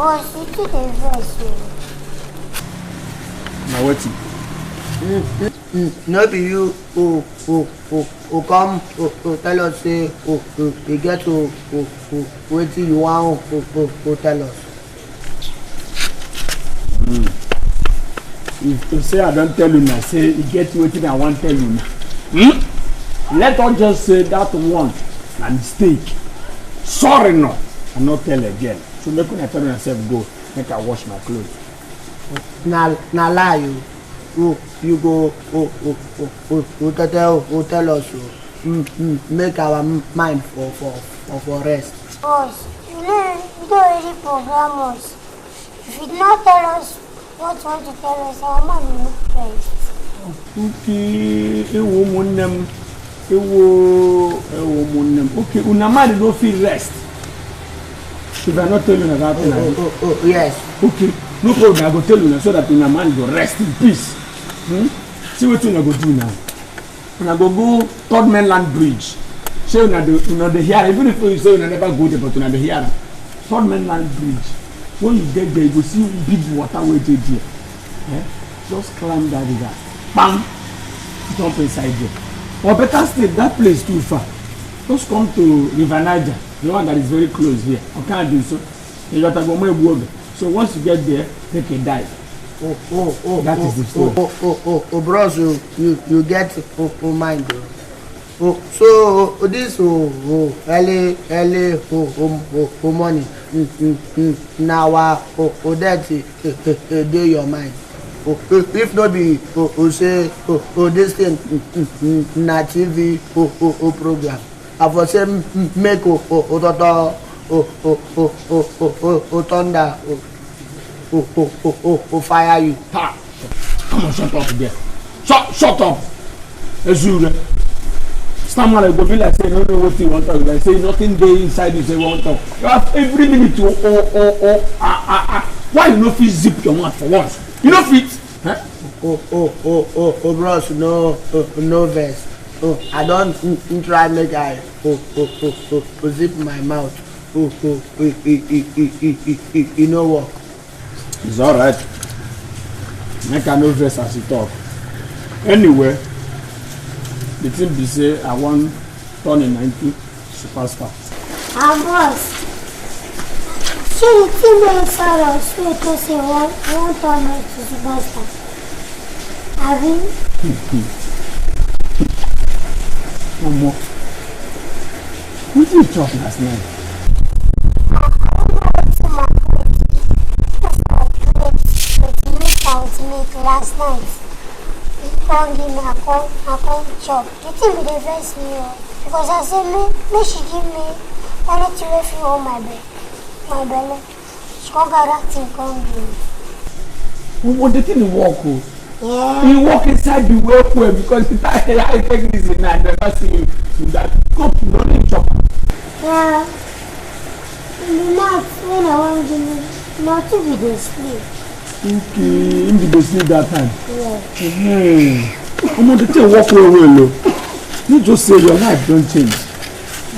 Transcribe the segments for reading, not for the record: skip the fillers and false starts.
Boss, you took a verse. Now what? No be you who come tell us say you get to wetin you want who tell us. If you say I don't tell you now, say you get wetin I want tell you now. Let us just say that one a mistake. Sorry no, I not tell again. So make when I tell myself go, make I wash my clothes. Na lie you go tell us make our mind for rest. Boss, you don't already program us. If you did not tell us what you want to tell us, our mind will not rest. Okay, okay, una mind don't feel rest. If I not tell you that thing, yes. Okay, no problem. I go tell you so that una mind go rest in peace. See what you go do now. Una go Third Mainland Bridge. Say una the here, even if you say una never go there, but una the here. Third Mainland Bridge. When you get there, you go see big water waiting there. Just climb that river. Bam! Jump inside there. Or better still, that place too far. Just come to River Niger, the one that is very close here. I can't do so. You got to go more water. So once you get there, take a dive. That is the story. Bros, you get mind. So this early money now that do your mind. If not be say this thing na TV program. I for say make thunder fire you. Ha! Come on, shut up there. Shut up. Azure. Someone like go be like say no know what you want to talk. Like say nothing there inside you say want to talk. You have every minute to why you no fit zip your mouth for once? You no fit? Huh? Bros, no verse. I don't try make I zip my mouth. You know what? It's alright. Make I no verse as you talk. Anyway, the thing be say I want turn in 90 superstar. Boss, see the thing wey inside us wey to say one turn us to superstar. Abi? Omo, what did you talk last night? Last night, he come give me a come chop. The thing be the vex me because I say me she give me anything wey fit hold my belly. She come carry that thing come give me. What the thing walk oh? Yeah. He walk inside the well because the time I take this and I never see you in that cup running chop. Yeah. In the night when I want to give me, nothing be dey sleep. Okay, him be sleep that time. Yeah. Omo, the thing walk well oh. You just say your life don't change.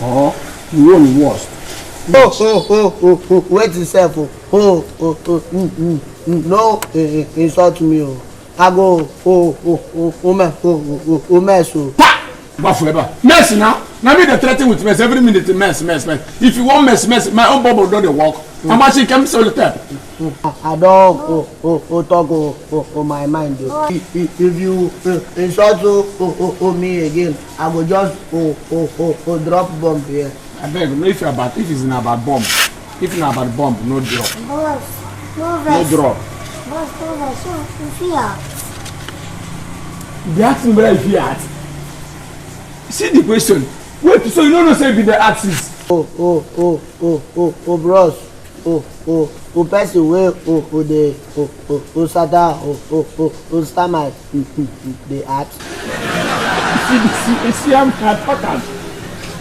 Or you want worse. Wait yourself. No insult me. I go mess. But forever. Mess now. Now me the threaten with mess every minute. Mess. If you want mess, my own bubble don't walk. How much you can sell the tap? I don't talk my mind. If you insult me again, I will just drop bomb here. I beg, no if it's not about bomb. If not about bomb, no drop. Boss, no No vex. drop. Boss, no vex. So you fear. They ask me whether if you ask. See the question. Wait, so you don't know say be the axis. Bros. Person wey dey sada stammer dey act. See I'm talking.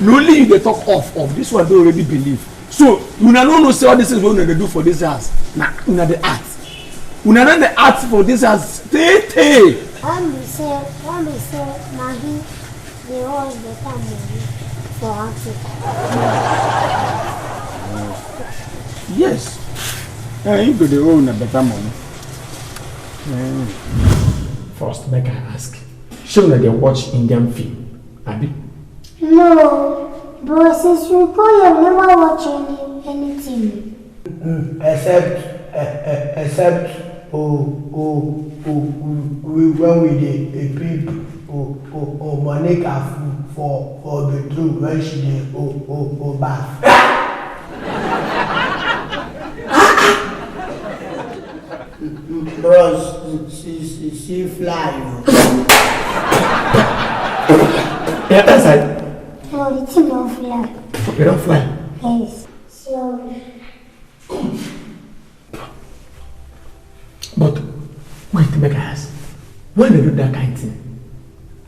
No only you dey talk of this one they already believe. So una no know say all this is what una dey do for this house. Na una dey act. Una no dey act for this house. Tey. One be say Maggie dey hold better money for Africa. Yes. You go the own a better money. First, make I ask. Show that they watch Indian film, Abi? No, but since you go, you never watch anything. Except when we did a peep Monica for the truth when she did bath. Bros, she fly. Yeah, that's right. No, the thing don't fly. You don't fly. Yes. So, But wait, make I ask. When they do that kind of thing,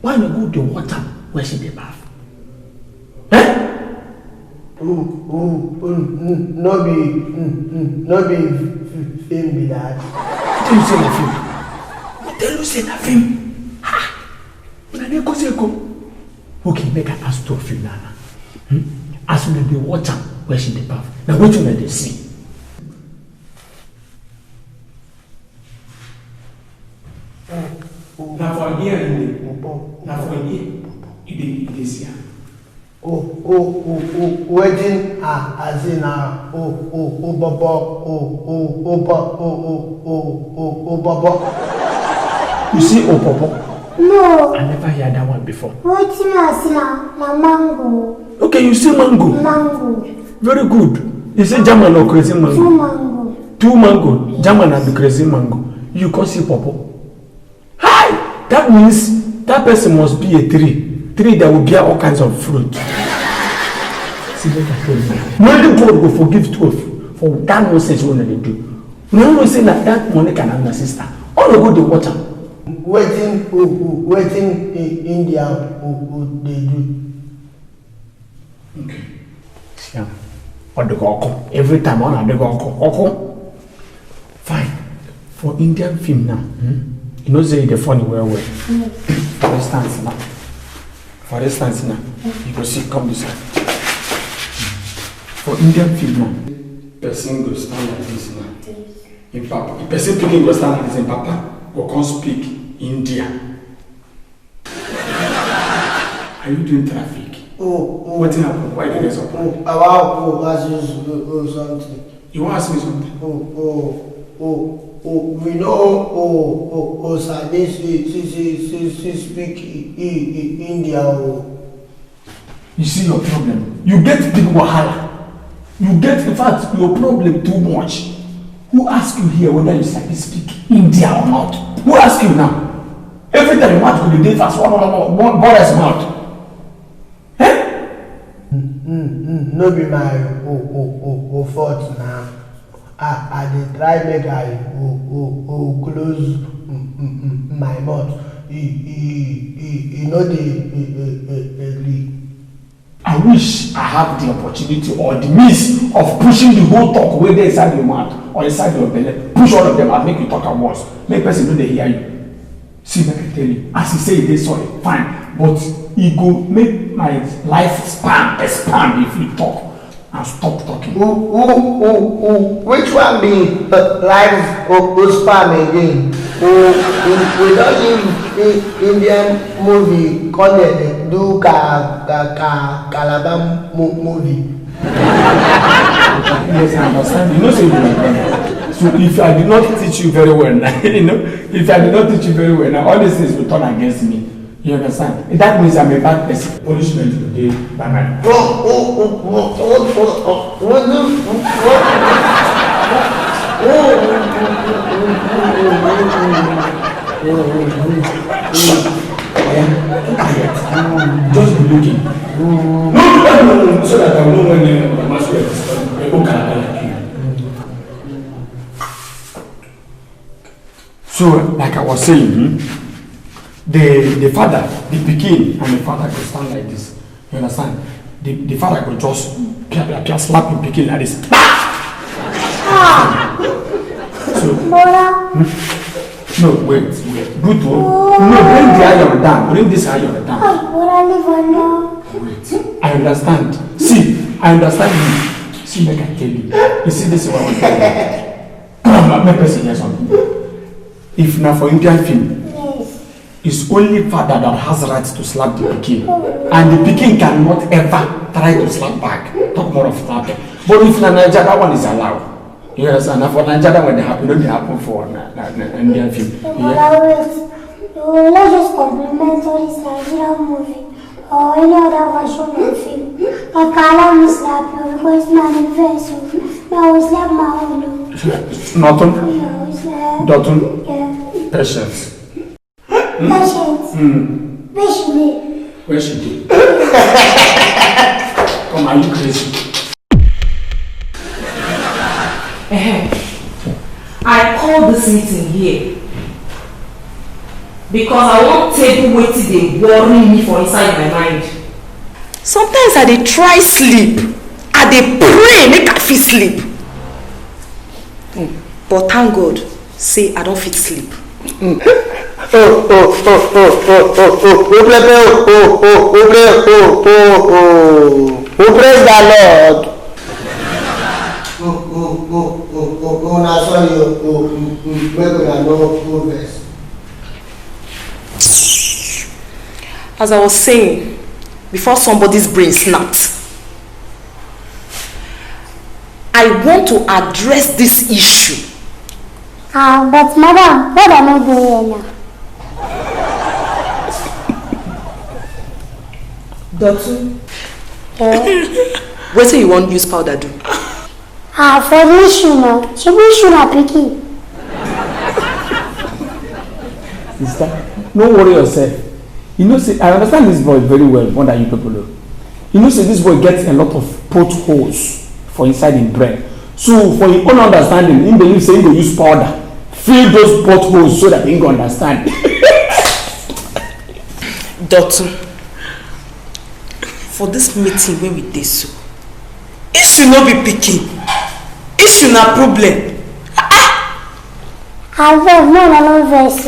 why not go to water where she dey bath? Eh? No be film be that. Tell you say na film. Tell you say na film. Ha! Na dey go say go. Okay, make I ask two of you now. As una dey watch am where she dey bath, na wetin una dey see? Na for here you dey. Na for here you dey see am. Wetin as in You see Opopo? no. I never heard that one before. Wetin I see na mango. Okay, you see mango. Mango. Very good. You say German or crazy mango? Two mango. Two mango. German and the crazy mango. You can see Popo. Hi! That means that person must be a tree. Tree that will bear all kinds of fruit. See, let I tell you. Only God will forgive two of you for that nonsense when they do. No one say that that money can have my sister. All the good they watch her. Waiting in India they do. Okay. Yeah. Or the go every time on the go. Fine. For Indian film now, you know say the funny well. For instance now, you go see come this side. For Indian film now, person go stand like this now. In papa, person picking go stand like this in papa go come speak Indian. Are you doing traffic? What happened? Why did you surprise? About ask you something. You want to ask me something? We know Sabi speak India. You see your problem. You get big wahala. You get, in fact, your problem too much. Who asked you here whether you speak India or not? Who asked you now? Every time you want to go to the fast one body's mouth. No be my fault now. I dey try make I close my mouth. He no dey agree. I wish I have the opportunity or the means of pushing the whole talk wey dey inside your mouth or inside your belly. Push all of them and make you talk at once. Make person no dey hear you. See, make I tell you, as he say he dey sorry, fine, but e go make my life expand if you talk and stop talking. Which one be life spam again? We don't use Indian movie called it do Calabar movie. Yes, I understand. You know, say you so if I did not teach you very well, you know, if I did not teach you very well, now all these things will turn against me. You understand? That means I'm a bad person. Punishment today by my. Just be looking. No, so that I will know when the master is like you. So, like I was saying, the father, the pikin, and the father go stand like this. You understand? The father go just slap the pikin like this. So, no, wait. Good one. No, bring the iron down. Bring this iron down. Wait. I understand. See, I understand you. See, like I tell you. You see, this is what I want to tell you. my person here something. If now for Indian film, Yes. it's only father that has right to slap the pikin, and the pikin cannot ever try to slap back. Talk more of slapping. But if na Nigeria, that one is allowed. Yes, and for Nigeria when they happen, don't happen for Indian film. But Yeah. wait. Let's just compliment all this Nigerian movie or any other version of film. Like allow me slap you because my anniversary. I will slap my own. Nothing. I will slap. Nothing. Yeah. Patience. Patience. Where should they? Where she did? Come, are you crazy? I called this meeting here because I want table waiting dey worry me for inside my mind. Sometimes I dey try sleep, I dey pray make I fit sleep. But thank God say I don't fit sleep. Praise the Lord. Una sorry, make una no vex. As I was saying, before somebody's brain snapped, I want to address this issue. But madam, what am I doing here now? Dotu? Wetin you wan use powder do? For the issue now. Should we issue na pikin? Sister, don't worry yourself. You know, say, I understand this boy very well, more than you people know. You know, say this boy gets a lot of potholes for inside his brain. So, for your own understanding, he believe say he go use powder, fill those potholes so that he go understand. Dotu, for this meeting wey we dey so, issue no be pikin, issue na problem. No vex.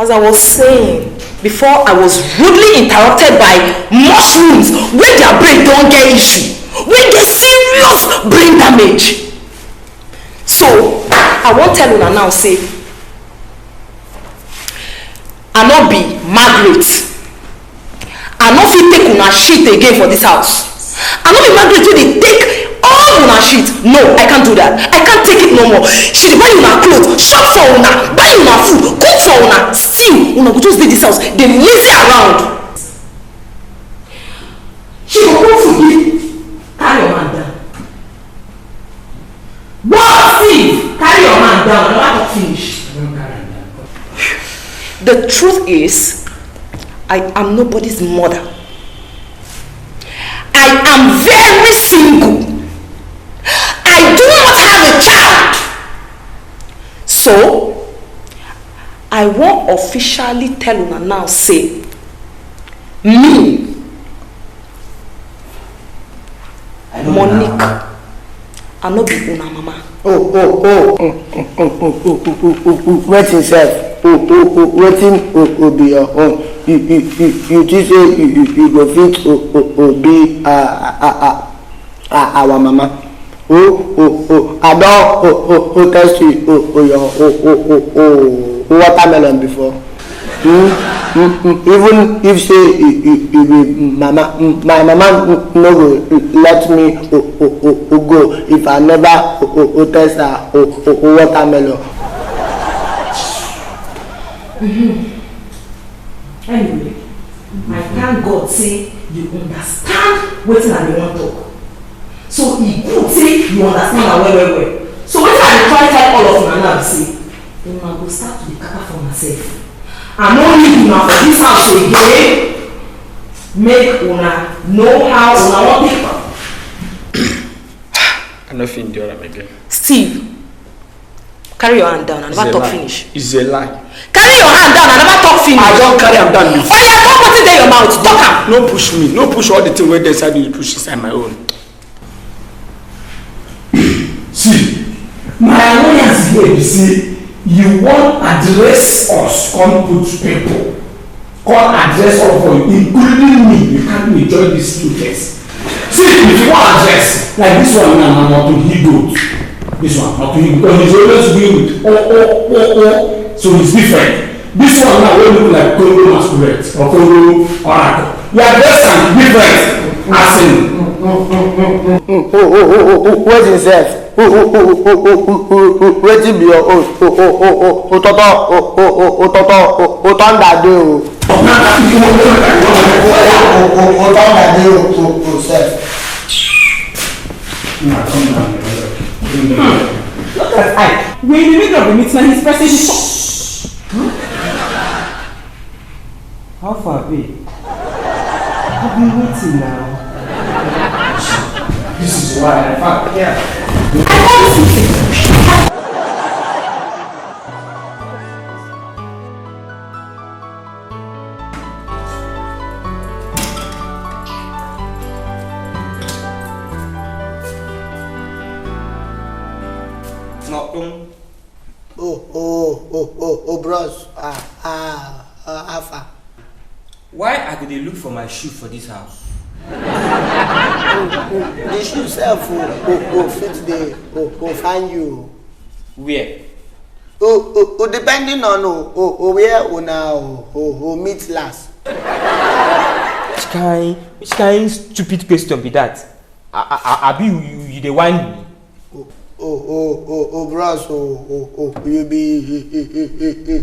As I was saying, before I was rudely interrupted by mushrooms wey their brain don get issue, wey get serious brain damage. So, I wan tell una now say, I no be Margaret. I no fit take una shit again for this house. I no be Margaret wey dey take all una shit. No, I can't do that. I can't take it no more. She dey buy una clothes, shop for una, buy una food, cook for una. Still, una go just dey this house, dey lazy around. She go come forgive. Carry your man down. What, Steve? Carry your man down. I never talk finish. The truth is, I am nobody's mother. I am very single. I do not have a child. So, I won't officially tell una now say, me, Monique, I no be una mama. Wetin sef? Wetin be your own? You think say you go fit be our mama? I don test your watermelon before. Even if say you be mama, my mama no go let me go if I never test her watermelon. Anyway, I thank God say you understand wetin I dey wan talk. So e good say you understand am well. So wetin I dey try tell all of una now be say una go start to dey kaka for myself. I no need una for dis house again. Make una know how una wan take am. I no fit endure am again. Steve, carry your hand down. I never talk finish. It's a lie. Carry your hand down. I never talk finish. I don carry am down before. Oya, talk wetin dey your mouth. Talk am. No push me. No push all the thing wey dey inside you push inside my own. See, my annoyance here be say you wan address us, come put people, come address all for you, including me. You can't enjoy this two days. See, if you want to dress like this one now, not to he goat. This one, not to he because he's always doing oh. So it's different. This one now will look like Congo masquerade or Congo oracle. You are dressed different. As in. What is that? Wetin be your otondade o. Otondade o sef. Look at Ike. We're in the middle of the meeting and he's pressing his phone. How far, babe? I've been waiting now. This is why I found. Yeah. Oh, bros. Alpha. Why I go dey look for my shoe for this house? The shoe sef fit dey find you. Where? Depending on where una meet last. Which kind stupid question be that? Abi you dey whine me? Bros, you be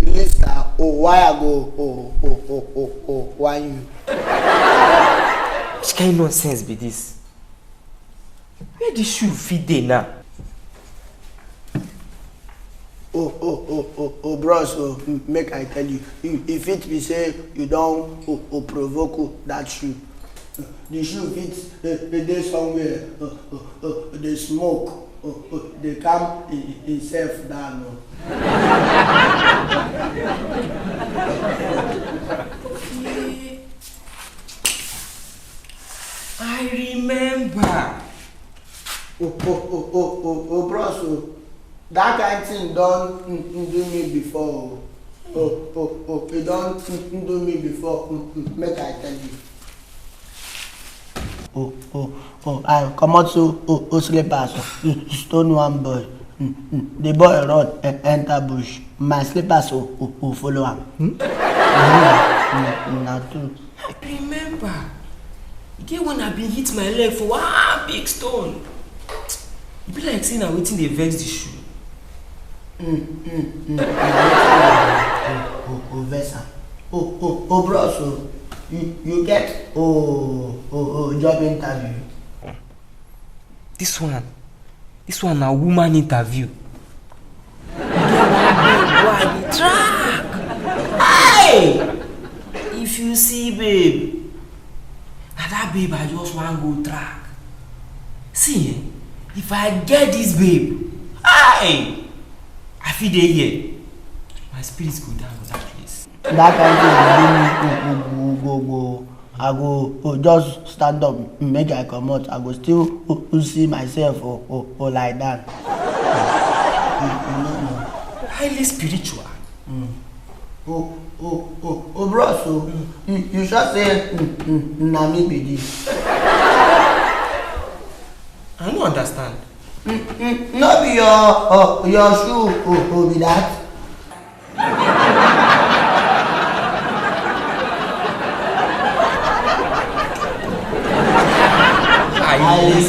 listener. Why I go whine you? Which kind nonsense be this? Where the shoe fit dey now? Bros, make I tell you, if it be say you don provoke that shoe, the shoe fit dey somewhere, dey smoke, dey calm himself down. I remember. Bros, that kind thing don do me before. It don do me before. Make I tell you. I comot so slippers stone one boy. The boy run enter bush. My slippers follow am. Na true. I remember. Get when I been hit my leg for one big stone. E be like say na wetin dey vex the shoe. Vex am. Bros, you get job interview. This one na woman interview. You get one babe wey I dey track. Hey! If you see babe, na that babe I just wan go track. See, if I get this babe, hey! I fit dey here. My spirit go down for that place. That kind thing go. I go just stand up, make I comot. I go still see myself like that. Highly spiritual. Bros, you sure say na me be this? I no understand. No be your shoe be that? Highly